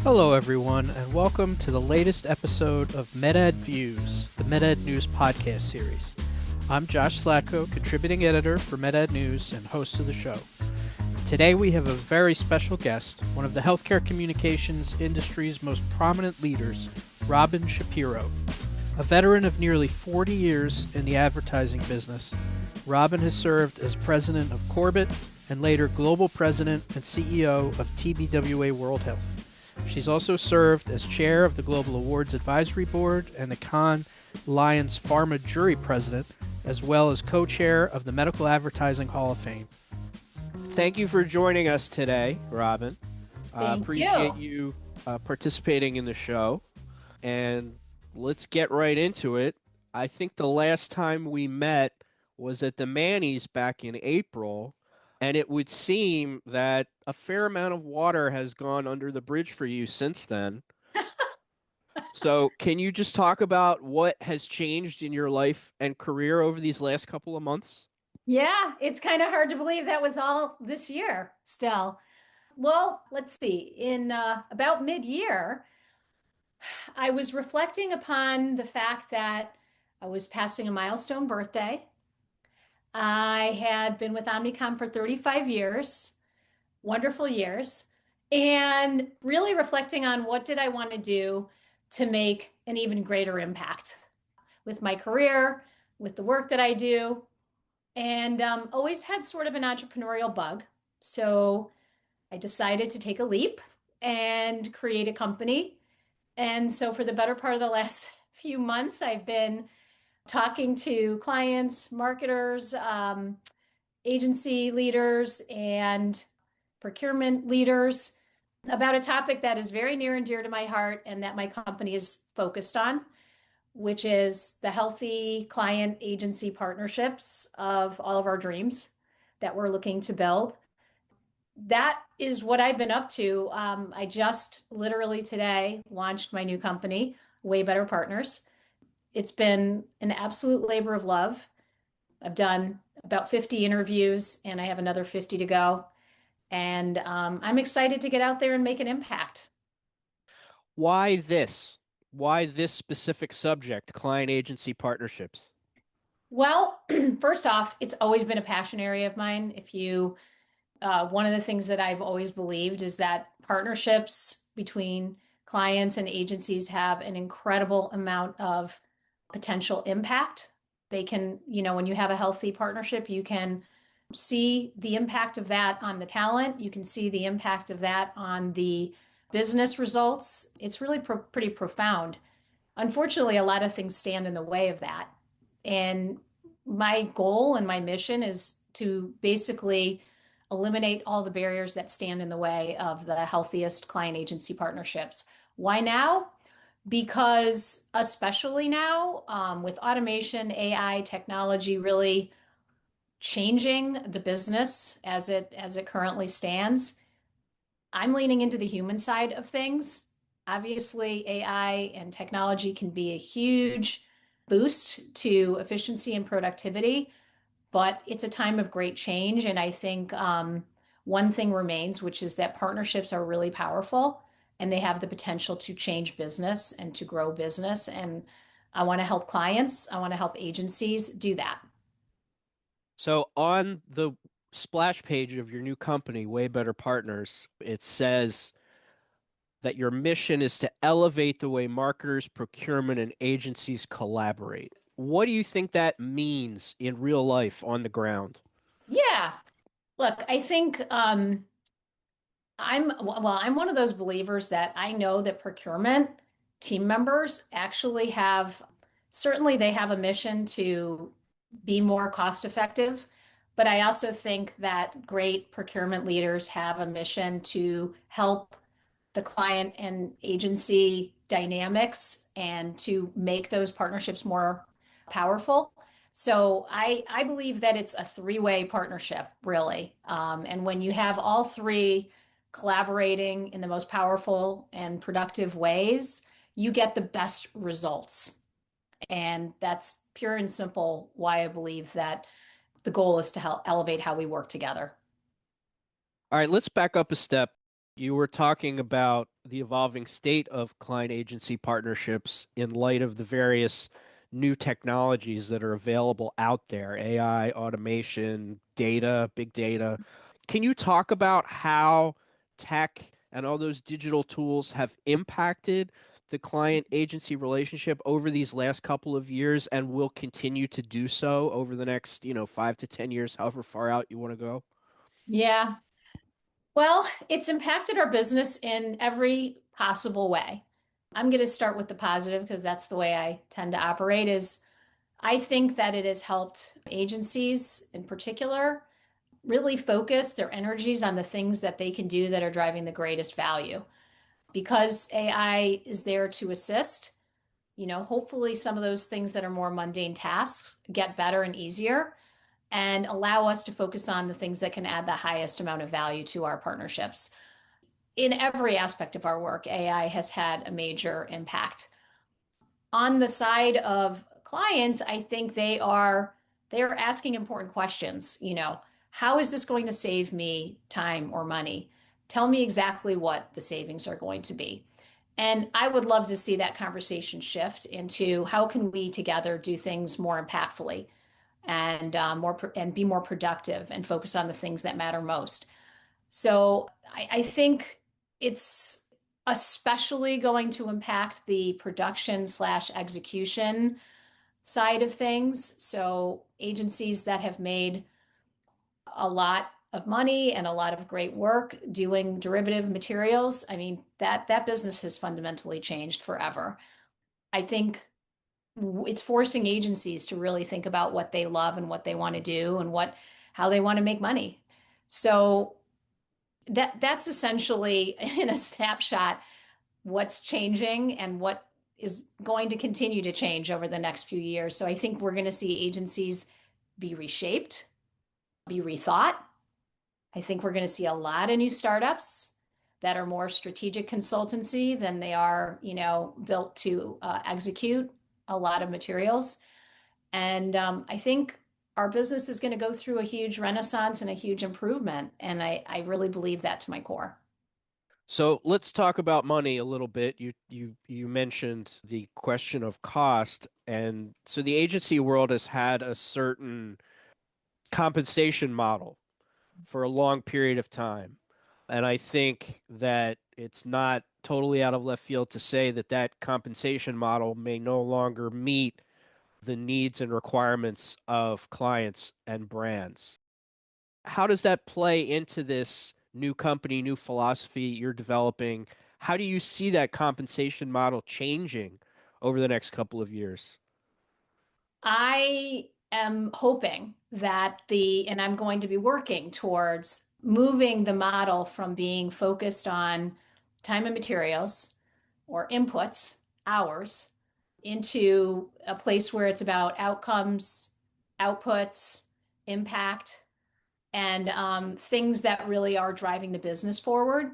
Hello, everyone, and welcome to the latest episode of MedEd Views, the MedEd News podcast series. I'm Josh Slatko, contributing editor for MedEd News and host of the show. Today we have a very special guest, one of the healthcare communications industry's most prominent leaders, Robin Shapiro. A veteran of nearly 40 years in the advertising business, Robin has served as president of Corbett and later global president and CEO of TBWA World Health. She's also served as chair of the Global Awards Advisory Board and the Cannes Lions Pharma Jury President, as well as co-chair of the Medical Advertising Hall of Fame. Thank you for joining us today, Robin. Appreciate you participating in the show. And let's get right into it. I think the last time we met was at the Manny's back in April. And it would seem that a fair amount of water has gone under the bridge for you since then. So can you just talk about what has changed in your life and career over these last couple of months? Yeah, it's kind of hard to believe that was all this year still. Well, let's see. In about mid-year, I was reflecting upon the fact that I was passing a milestone birthday. I had been with Omnicom for 35 years, wonderful years, and really reflecting on what did I want to do to make an even greater impact with my career, with the work that I do, and always had sort of an entrepreneurial bug. So I decided to take a leap and create a company. And so for the better part of the last few months, I've been talking to clients, marketers, agency leaders, and procurement leaders about a topic that is very near and dear to my heart and that my company is focused on, which is the healthy client agency partnerships of all of our dreams that we're looking to build. That is what I've been up to. I just literally today launched my new company, Way Better Partners. It's been an absolute labor of love. I've done about 50 interviews and I have another 50 to go. And I'm excited to get out there and make an impact. Why this? Why this specific subject, client agency partnerships? Well, first off, it's always been a passion area of mine. One of the things that I've always believed is that partnerships between clients and agencies have an incredible amount of potential impact. They can, when you have a healthy partnership, you can see the impact of that on the talent. You can see the impact of that on the business results. It's really pretty profound. Unfortunately, a lot of things stand in the way of that. And my goal and my mission is to basically eliminate all the barriers that stand in the way of the healthiest client agency partnerships. Why now? Because especially now, with automation, AI, technology really changing the business as it currently stands, I'm leaning into the human side of things. Obviously, AI and technology can be a huge boost to efficiency and productivity, but it's a time of great change. And I think one thing remains, which is that partnerships are really powerful and they have the potential to change business and to grow business. And I want to help clients, I want to help agencies do that. So on the splash page of your new company, Way Better Partners, it says that your mission is to elevate the way marketers, procurement, and agencies collaborate. What do you think that means in real life on the ground? Yeah. Look, I think I'm one of those believers that I know that procurement team members actually have, certainly they have a mission to be more cost effective, but I also think that great procurement leaders have a mission to help the client and agency dynamics and to make those partnerships more powerful. So I believe that it's a three-way partnership, really. And when you have all three collaborating in the most powerful and productive ways, you get the best results. And that's pure and simple why I believe that the goal is to help elevate how we work together. All right, let's back up a step. You were talking about the evolving state of client agency partnerships in light of the various new technologies that are available out there, AI, automation, data, big data. Can you talk about how tech and all those digital tools have impacted the client agency relationship over these last couple of years and will continue to do so over the next, 5 to 10 years, however far out you want to go? Yeah. Well, it's impacted our business in every possible way. I'm going to start with the positive because that's the way I tend to operate is I think that it has helped agencies in particular really focus their energies on the things that they can do that are driving the greatest value. Because AI is there to assist, hopefully some of those things that are more mundane tasks get better and easier and allow us to focus on the things that can add the highest amount of value to our partnerships. In every aspect of our work, AI has had a major impact. On the side of clients, I think they are asking important questions. How is this going to save me time or money? Tell me exactly what the savings are going to be. And I would love to see that conversation shift into how can we together do things more impactfully and and be more productive and focus on the things that matter most. So I think it's especially going to impact the production slash execution side of things. So agencies that have made a lot of money and a lot of great work doing derivative materials, I mean, that business has fundamentally changed forever. I think it's forcing agencies to really think about what they love and what they want to do and how they want to make money. So that's essentially in a snapshot what's changing and what is going to continue to change over the next few years. So I think we're going to see agencies be reshaped, be rethought. I think we're going to see a lot of new startups that are more strategic consultancy than they are, built to execute a lot of materials. And I think our business is going to go through a huge renaissance and a huge improvement. And I really believe that to my core. So let's talk about money a little bit. You mentioned the question of cost, and so the agency world has had a certain compensation model for a long period of time. And I think that it's not totally out of left field to say that that compensation model may no longer meet the needs and requirements of clients and brands. How does that play into this new company, new philosophy you're developing? How do you see that compensation model changing over the next couple of years? I am hoping and I'm going to be working towards moving the model from being focused on time and materials or inputs, hours, into a place where it's about outcomes, outputs, impact, and things that really are driving the business forward.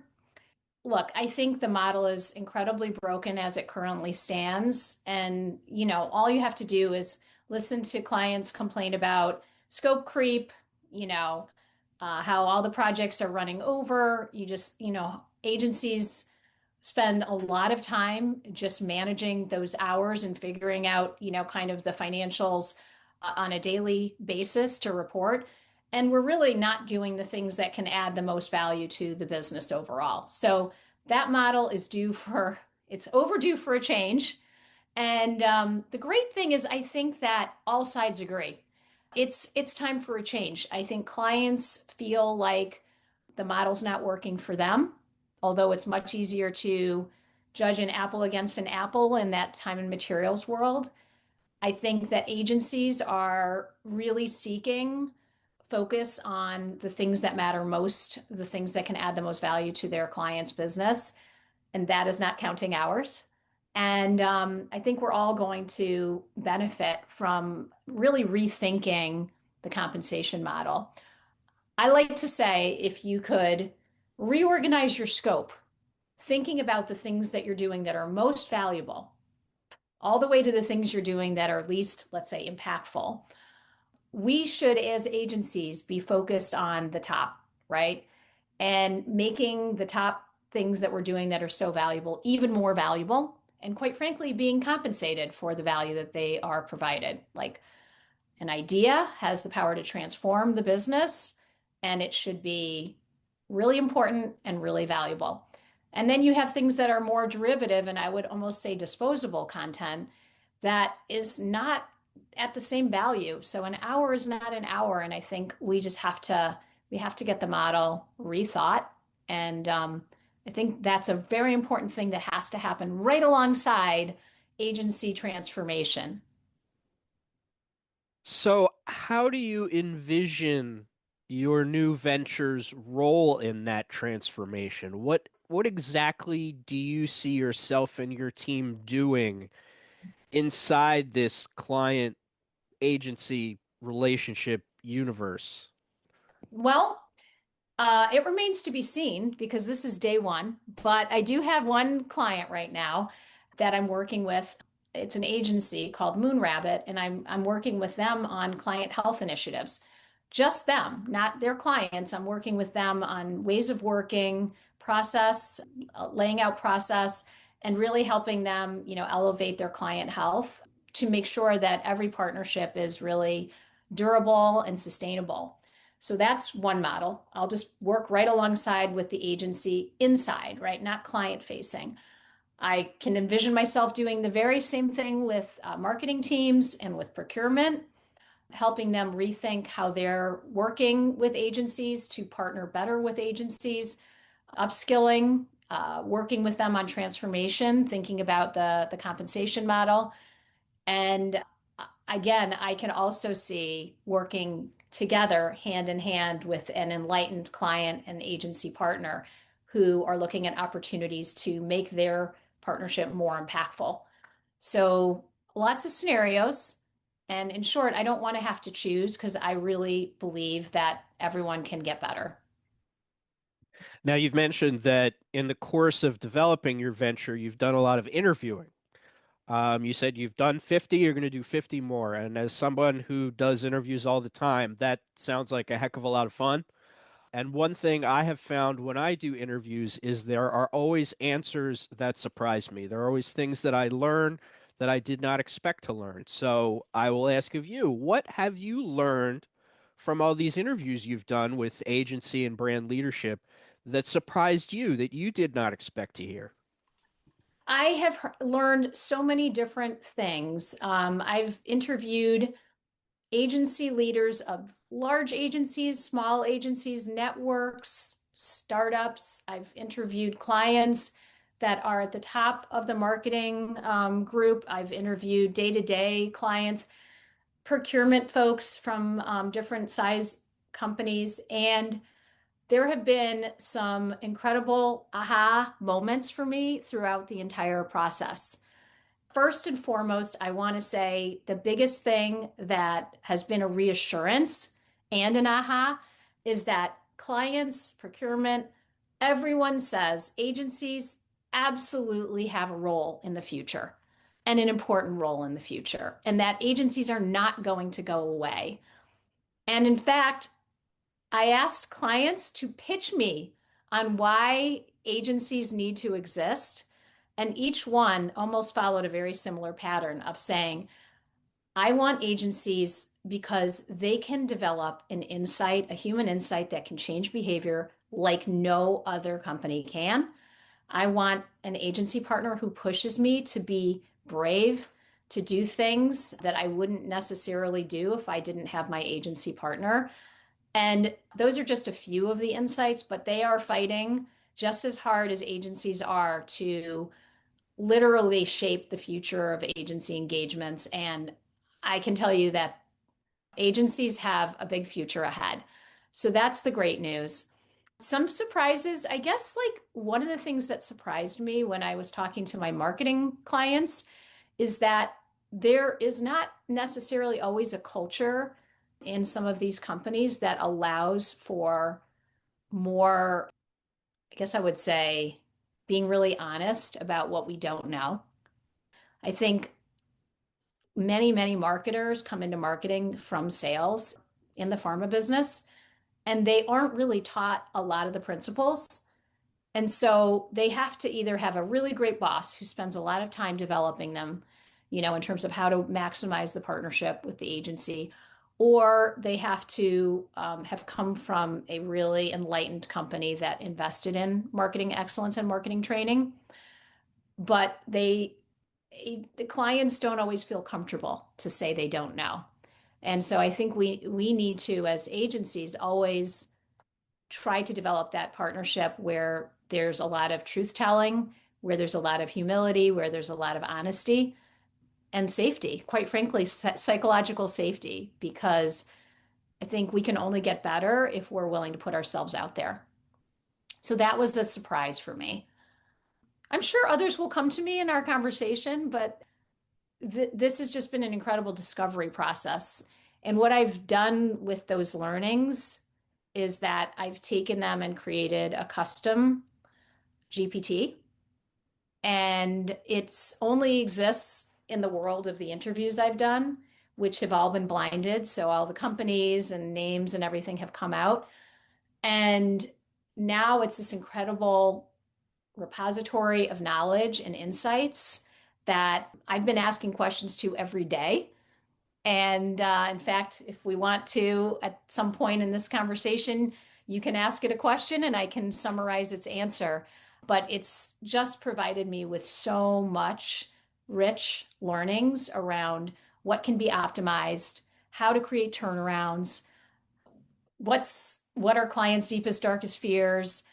Look, I think the model is incredibly broken as it currently stands. And, all you have to do is listen to clients complain about scope creep, how all the projects are running over. Agencies spend a lot of time just managing those hours and figuring out, kind of the financials on a daily basis to report. And we're really not doing the things that can add the most value to the business overall. So that model it's overdue for a change. And the great thing is, I think that all sides agree. It's time for a change. I think clients feel like the model's not working for them, although it's much easier to judge an apple against an apple in that time and materials world. I think that agencies are really seeking focus on the things that matter most, the things that can add the most value to their client's business, and that is not counting hours. And I think we're all going to benefit from really rethinking the compensation model. I like to say if you could reorganize your scope, thinking about the things that you're doing that are most valuable, all the way to the things you're doing that are least, let's say, impactful, we should, as agencies, be focused on the top, right? And making the top things that we're doing that are so valuable even more valuable, and quite frankly, being compensated for the value that they are provided. Like an idea has the power to transform the business, and it should be really important and really valuable. And then you have things that are more derivative, and I would almost say disposable content that is not at the same value. So an hour is not an hour, and I think we have to get the model rethought. And I think that's a very important thing that has to happen right alongside agency transformation. So, how do you envision your new venture's role in that transformation? What exactly do you see yourself and your team doing inside this client agency relationship universe? Well, it remains to be seen because this is day one, but I do have one client right now that I'm working with. It's an agency called Moon Rabbit, and I'm working with them on client health initiatives. Just them, not their clients. I'm working with them on ways of working, process, laying out process, and really helping them, elevate their client health to make sure that every partnership is really durable and sustainable. So that's one model. I'll just work right alongside with the agency inside, right? Not client facing. I can envision myself doing the very same thing with marketing teams and with procurement, helping them rethink how they're working with agencies to partner better with agencies, upskilling, working with them on transformation, thinking about the compensation model. And again, I can also see working together hand in hand with an enlightened client and agency partner who are looking at opportunities to make their partnership more impactful. So, lots of scenarios. And in short, I don't want to have to choose because I really believe that everyone can get better. Now, you've mentioned that in the course of developing your venture, you've done a lot of interviewing. You said you've done 50, you're going to do 50 more. And as someone who does interviews all the time, that sounds like a heck of a lot of fun. And one thing I have found when I do interviews is there are always answers that surprise me. There are always things that I learn that I did not expect to learn. So I will ask of you, what have you learned from all these interviews you've done with agency and brand leadership that surprised you that you did not expect to hear? I have learned so many different things. I've interviewed agency leaders of large agencies, small agencies, networks, startups. I've interviewed clients that are at the top of the marketing group. I've interviewed day-to-day clients, procurement folks from different size companies, and there have been some incredible aha moments for me throughout the entire process. First and foremost, I want to say the biggest thing that has been a reassurance and an aha is that clients, procurement, everyone says agencies absolutely have a role in the future and an important role in the future, and that agencies are not going to go away. And in fact, I asked clients to pitch me on why agencies need to exist. And each one almost followed a very similar pattern of saying, I want agencies because they can develop an insight, a human insight that can change behavior like no other company can. I want an agency partner who pushes me to be brave, to do things that I wouldn't necessarily do if I didn't have my agency partner. And those are just a few of the insights, but they are fighting just as hard as agencies are to literally shape the future of agency engagements. And I can tell you that agencies have a big future ahead. So that's the great news. Some surprises, I guess, like one of the things that surprised me when I was talking to my marketing clients is that there is not necessarily always a culture in some of these companies that allows for more, I guess I would say, being really honest about what we don't know. I think many marketers come into marketing from sales in the pharma business, and they aren't really taught a lot of the principles. And so they have to either have a really great boss who spends a lot of time developing them, in terms of how to maximize the partnership with the agency, or they have to have come from a really enlightened company that invested in marketing excellence and marketing training. But the clients don't always feel comfortable to say they don't know. And so I think we need to, as agencies, always try to develop that partnership where there's a lot of truth telling, where there's a lot of humility, where there's a lot of honesty and safety, quite frankly, psychological safety, because I think we can only get better if we're willing to put ourselves out there. So that was a surprise for me. I'm sure others will come to me in our conversation, but this has just been an incredible discovery process. And what I've done with those learnings is that I've taken them and created a custom GPT, and it's only exists in the world of the interviews I've done, which have all been blinded. So all the companies and names and everything have come out. And now it's this incredible repository of knowledge and insights that I've been asking questions to every day. And in fact, if we want to, at some point in this conversation, you can ask it a question and I can summarize its answer. But it's just provided me with so much rich learnings around what can be optimized, how to create turnarounds, what are clients' deepest, darkest fears,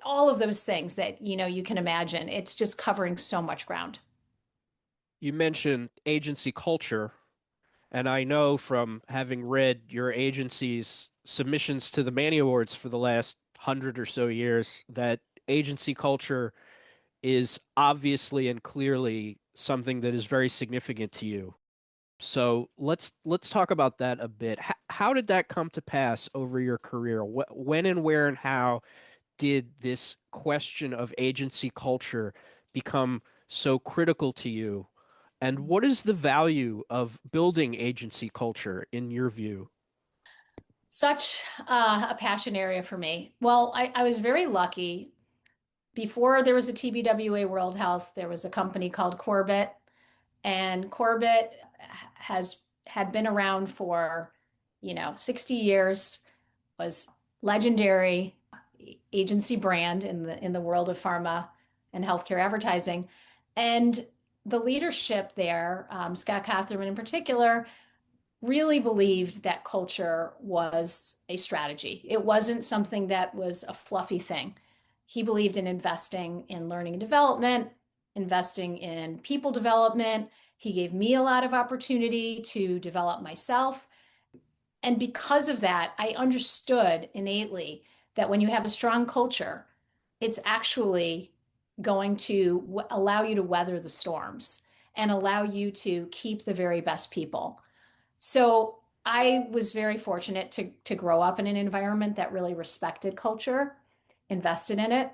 all of those things that you can imagine. It's just covering so much ground. You mentioned agency culture, and I know from having read your agency's submissions to the Manny Awards for the last 100 or so years that agency culture is obviously and clearly something that is very significant to you. So let's talk about that a bit. How did that come to pass over your career? When and where and how did this question of agency culture become so critical to you? And what is the value of building agency culture in your view? Such a passion area for me. Well, I was very lucky. Before there was a TBWA World Health, there was a company called Corbett, and Corbett had been around for, 60 years, was legendary agency brand in the world of pharma and healthcare advertising. And the leadership there, Scott Cotherman in particular, really believed that culture was a strategy. It wasn't something that was a fluffy thing. He believed in investing in learning and development, investing in people development. He gave me a lot of opportunity to develop myself. And because of that, I understood innately that when you have a strong culture, it's actually going to allow you to weather the storms and allow you to keep the very best people. So I was very fortunate to grow up in an environment that really respected culture, invested in it.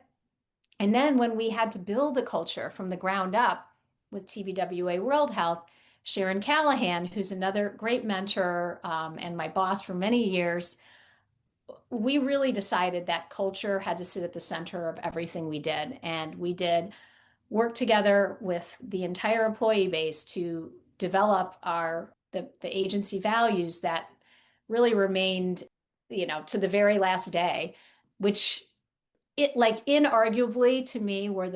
And then when we had to build a culture from the ground up with TBWA World Health, Sharon Callahan, who's another great mentor and my boss for many years, we really decided that culture had to sit at the center of everything we did. And we did work together with the entire employee base to develop the agency values that really remained, to the very last day, which it like inarguably to me was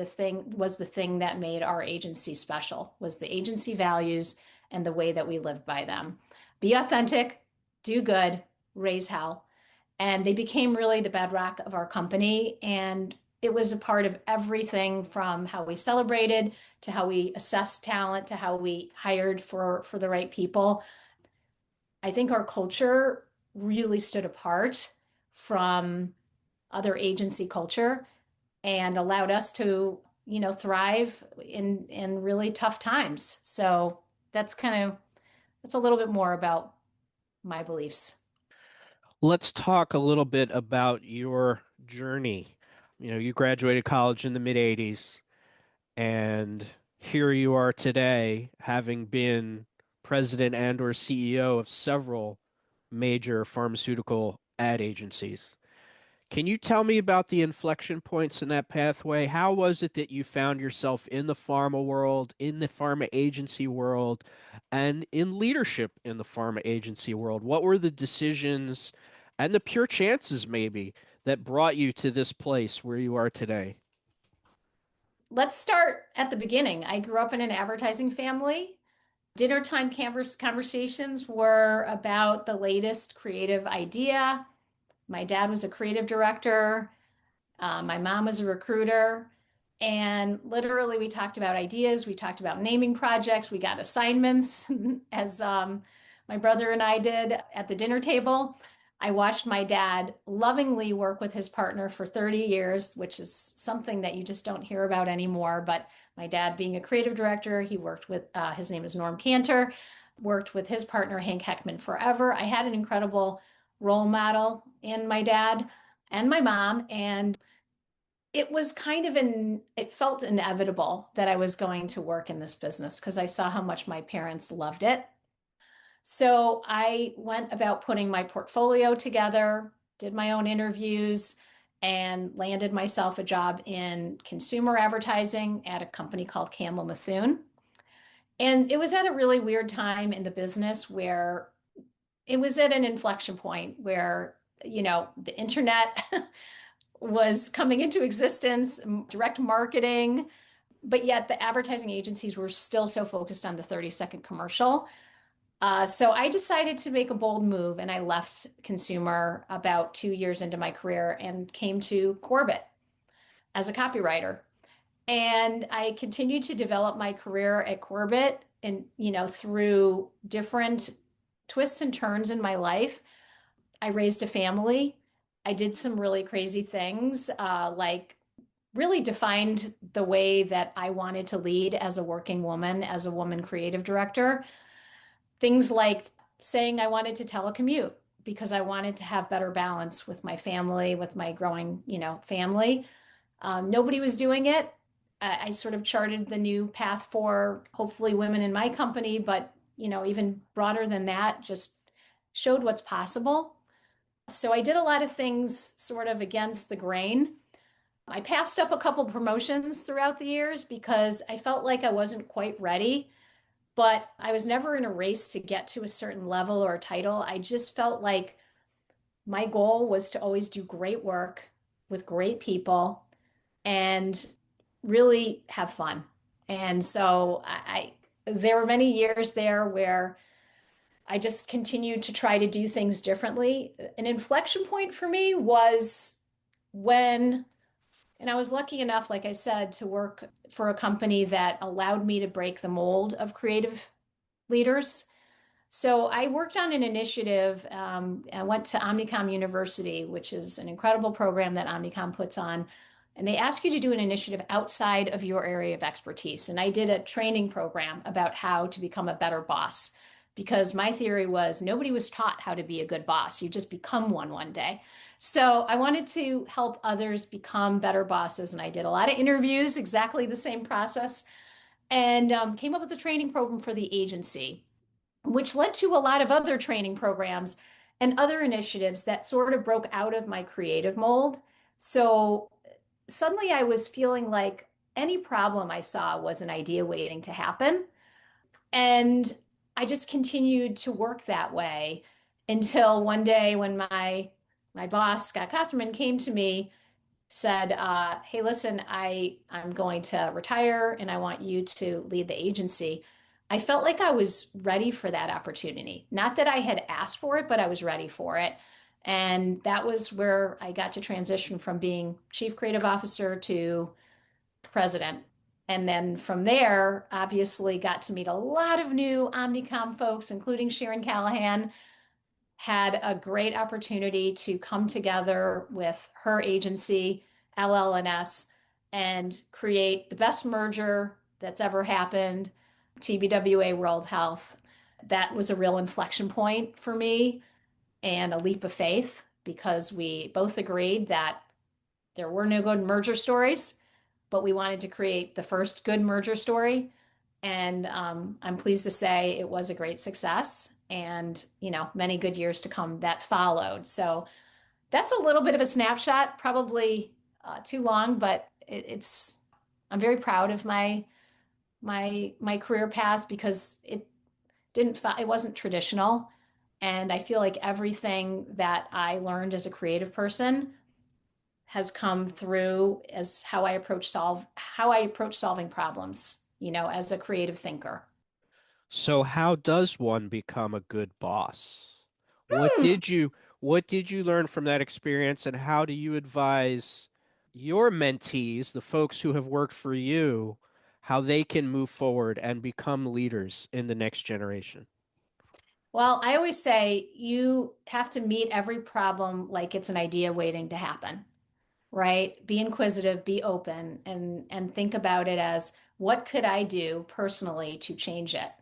the thing that made our agency special, was the agency values and the way that we lived by them. Be authentic, do good, raise hell. And they became really the bedrock of our company. And it was a part of everything from how we celebrated to how we assessed talent to how we hired for the right people. I think our culture really stood apart from other agency culture and allowed us to, thrive in really tough times. So that's a little bit more about my beliefs. Let's talk a little bit about your journey. You graduated college in the mid 80s, and here you are today, having been president and or CEO of several major pharmaceutical ad agencies. Can you tell me about the inflection points in that pathway? How was it that you found yourself in the pharma world, in the pharma agency world, and in leadership in the pharma agency world? What were the decisions and the pure chances, maybe, that brought you to this place where you are today? Let's start at the beginning. I grew up in an advertising family. Dinner time conversations were about the latest creative idea. My dad was a creative director. My mom was a recruiter. And literally, we talked about ideas. We talked about naming projects. We got assignments, as my brother and I did at the dinner table. I watched my dad lovingly work with his partner for 30 years, which is something that you just don't hear about anymore. But my dad, being a creative director, he worked with, his name is Norm Cantor, worked with his partner, Hank Heckman, forever. I had an incredible role model in my dad and my mom. And it was it felt inevitable that I was going to work in this business because I saw how much my parents loved it. So I went about putting my portfolio together, did my own interviews, and landed myself a job in consumer advertising at a company called Campbell Mithun. And it was at a really weird time in the business where it was at an inflection point where, the internet was coming into existence, direct marketing, but yet the advertising agencies were still so focused on the 30-second commercial. So I decided to make a bold move and I left consumer about 2 years into my career and came to Corbett as a copywriter. And I continued to develop my career at Corbett and, through different twists and turns in my life. I raised a family. I did some really crazy things, like really defined the way that I wanted to lead as a working woman, as a woman creative director. Things like saying I wanted to telecommute because I wanted to have better balance with my family, with my growing, family. Nobody was doing it. I sort of charted the new path for hopefully women in my company, but, even broader than that, just showed what's possible. So I did a lot of things sort of against the grain. I passed up a couple promotions throughout the years because I felt like I wasn't quite ready, but I was never in a race to get to a certain level or a title. I just felt like my goal was to always do great work with great people and really have fun. And so there were many years there where I just continued to try to do things differently. An inflection point for me was when, and I was lucky enough, like I said, to work for a company that allowed me to break the mold of creative leaders. So I worked on an initiative. I went to Omnicom University, which is an incredible program that Omnicom puts on. And they ask you to do an initiative outside of your area of expertise. And I did a training program about how to become a better boss because my theory was nobody was taught how to be a good boss. You just become one day. So I wanted to help others become better bosses. And I did a lot of interviews, exactly the same process, and came up with a training program for the agency, which led to a lot of other training programs and other initiatives that sort of broke out of my creative mold. So suddenly I was feeling like any problem I saw was an idea waiting to happen. And I just continued to work that way until one day when my boss, Scott Cotherman, came to me, said, hey, listen, I'm going to retire and I want you to lead the agency. I felt like I was ready for that opportunity. Not that I had asked for it, but I was ready for it. And that was where I got to transition from being chief creative officer to president. And then from there, obviously got to meet a lot of new Omnicom folks, including Sharon Callahan. Had a great opportunity to come together with her agency, LL&S, and create the best merger that's ever happened, TBWA World Health. That was a real inflection point for me and a leap of faith because we both agreed that there were no good merger stories, but we wanted to create the first good merger story. And I'm pleased to say it was a great success and, many good years to come that followed. So That's a little bit of a snapshot, probably too long, but I'm very proud of my career path because it wasn't traditional. And I feel like everything that I learned as a creative person has come through as how I approach solving problems, as a creative thinker. So how does one become a good boss? What Hmm. did you what did you learn from that experience, and how do you advise your mentees, the folks who have worked for you, how they can move forward and become leaders in the next generation? Well, I always say you have to meet every problem like it's an idea waiting to happen, right? Be inquisitive, be open, and think about it as what could I do personally to change it?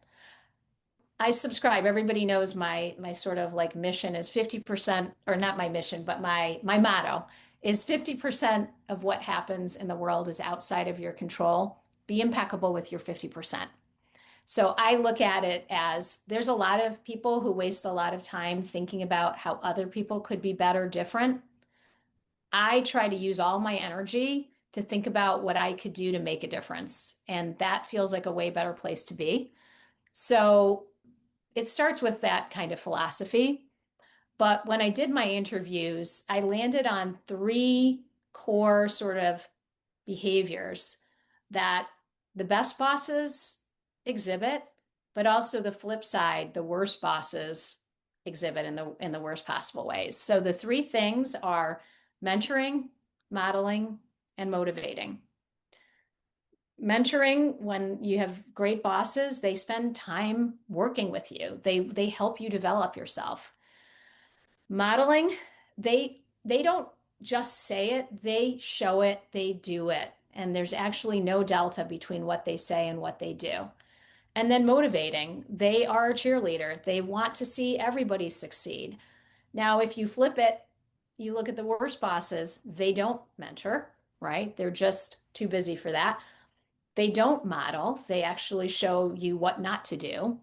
I subscribe. Everybody knows my sort of like mission is 50%, or not my mission, but my motto is 50% of what happens in the world is outside of your control. Be impeccable with your 50%. So I look at it as there's a lot of people who waste a lot of time thinking about how other people could be better, different. I try to use all my energy to think about what I could do to make a difference. And that feels like a way better place to be. So it starts with that kind of philosophy. But when I did my interviews, I landed on three core sort of behaviors that the best bosses exhibit, but also the flip side, the worst bosses exhibit in the worst possible ways. So the three things are mentoring, modeling, and motivating. Mentoring, when you have great bosses, they spend time working with you. They help you develop yourself. Modeling, they don't just say it, they show it, they do it. And there's actually no delta between what they say and what they do. And then motivating, they are a cheerleader. They want to see everybody succeed. Now, if you flip it, you look at the worst bosses, they don't mentor, right? They're just too busy for that. They don't model, they actually show you what not to do,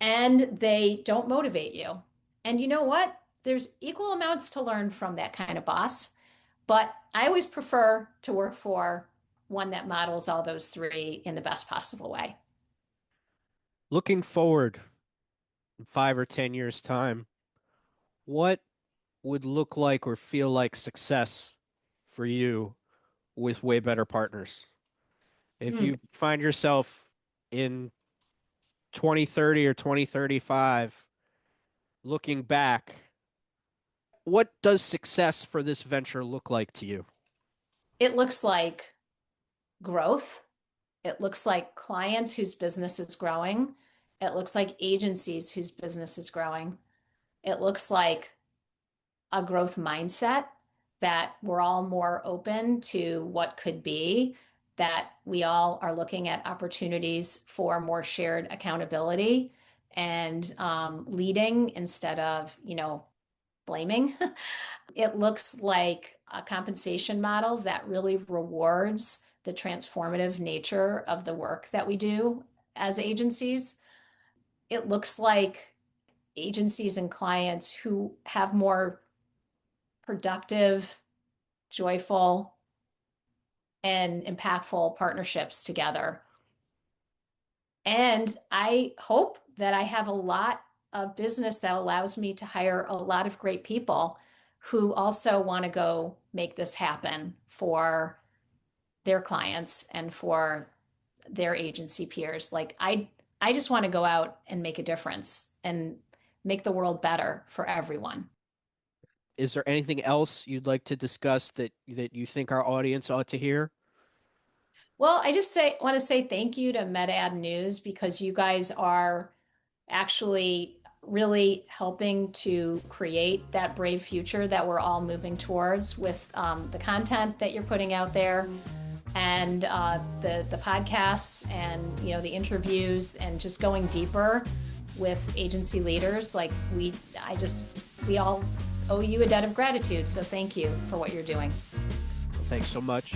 and they don't motivate you. And you know what? There's equal amounts to learn from that kind of boss, but I always prefer to work for one that models all those three in the best possible way. Looking forward in 5 or 10 years' time, what would look like or feel like success for you with way better partners? If Hmm. you find yourself in 2030 or 2035 looking back, what does success for this venture look like to you? It looks like growth. It looks like clients whose business is growing. It looks like agencies whose business is growing. It looks like a growth mindset that we're all more open to what could be, that we all are looking at opportunities for more shared accountability and leading instead of, blaming. It looks like a compensation model that really rewards the transformative nature of the work that we do as agencies. It looks like agencies and clients who have more productive, joyful, and impactful partnerships together. And I hope that I have a lot of business that allows me to hire a lot of great people who also want to go make this happen for their clients and for their agency peers. Like I just want to go out and make a difference and make the world better for everyone. Is there anything else you'd like to discuss that you think our audience ought to hear? Well, I just want to say thank you to MedAd News because you guys are actually really helping to create that brave future that we're all moving towards with the content that you're putting out there and the podcasts and the interviews and just going deeper with agency leaders. Like we all owe you a debt of gratitude. So thank you for what you're doing. Thanks so much.